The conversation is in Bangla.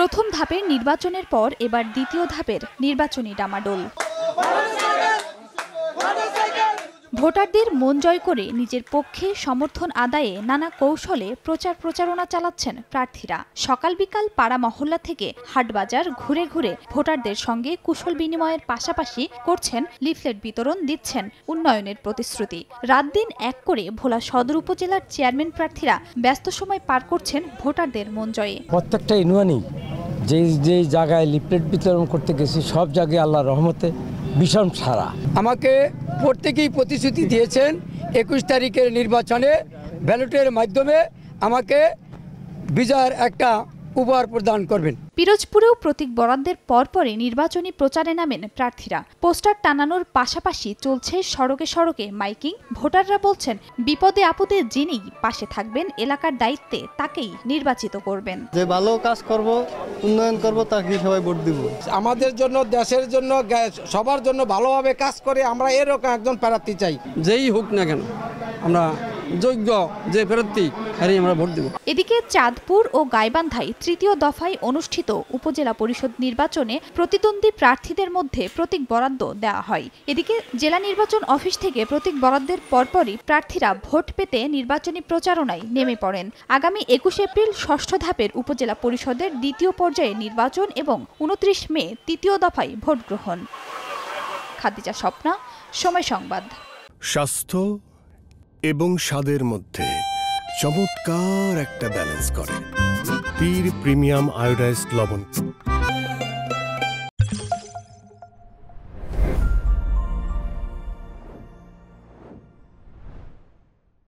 প্রথম ধাপের নির্বাচনের পর এবার দ্বিতীয় ধাপের নির্বাচনী ডামাডোল। ভোটারদের মন জয় করে নিজের পক্ষে সমর্থন আদায়ে নানা কৌশলে প্রচারণা চালাচ্ছেন প্রার্থীরা। সকাল বিকাল পাড়া মহল্লা থেকে হাটবাজার ঘুরে ঘুরে ভোটারদের সঙ্গে কুশল বিনিময়ের পাশাপাশি করছেন লিফলেট বিতরণ, দিচ্ছেন উন্নয়নের প্রতিশ্রুতি। রাত দিন এক করে ভোলা সদর উপজেলার চেয়ারম্যান প্রার্থীরা ব্যস্ত সময় পার করছেন ভোটারদের মন জয়ে। প্রত্যেকটা ইউনিয়নই যে জায়গায় লিফলেট বিতরণ করতে গেছি সব জায়গায় আল্লাহর রহমতে ভীষণ সারা। আমাকে প্রত্যেকেই প্রতিশ্রুতি দিয়েছেন 21 তারিখের নির্বাচনে ব্যালটের মাধ্যমে আমাকে বিজয়ের একটা উপহার প্রদান করবেন। পিরোজপুরেও প্রতীক বরাদ্দের পরপরই নির্বাচনী প্রচারে নামেন প্রার্থীরা। পোস্টার টানানোর পাশাপাশি চলছে সড়কে সড়কে মাইকিং। ভোটাররা বলছেন, বিপদে আপদে যিনি পাশে থাকবেন, এলাকার দায়িত্বে তাকেই নির্বাচিত করবেন। যে ভালো কাজ করব, উন্নয়ন করব, তাকে সবাই ভোট দিব। আমাদের জন্য, দেশের জন্য, সবার জন্য ভালোভাবে কাজ করে আমরা এরকম একজন প্রার্থী চাই। যেই হোক না কেন আমরা যোগ্য যে প্রার্থী তারই আমরা ভোট দেব। এদিকে চাঁদপুর ও গাইবান্ধায় তৃতীয় দফায় অনুষ্ঠিত উপজেলা পরিষদ নির্বাচনে প্রতিদ্বন্দ্বী প্রার্থীদের মধ্যে প্রতীক বরাদ্দ দেওয়া হয়। এদিকে জেলা নির্বাচন অফিস থেকে প্রতীক বরাদ্দের পরপরই প্রার্থীরা ভোট পেতে নির্বাচনী প্রচারণায় নেমে পড়েন। আগামী 21 এপ্রিল ষষ্ঠ ধাপের উপজেলা পরিষদের দ্বিতীয় পর্যায়ে নির্বাচন এবং 29 মে তৃতীয় দফায় ভোট গ্রহণ। খাদিজা স্বপ্না, সময় সংবাদ। স্বাস্থ্য এবং স্বাদের মধ্যে চমৎকার একটা ব্যালেন্স করে পীর প্রিমিয়াম আয়োডাইজড লবণ।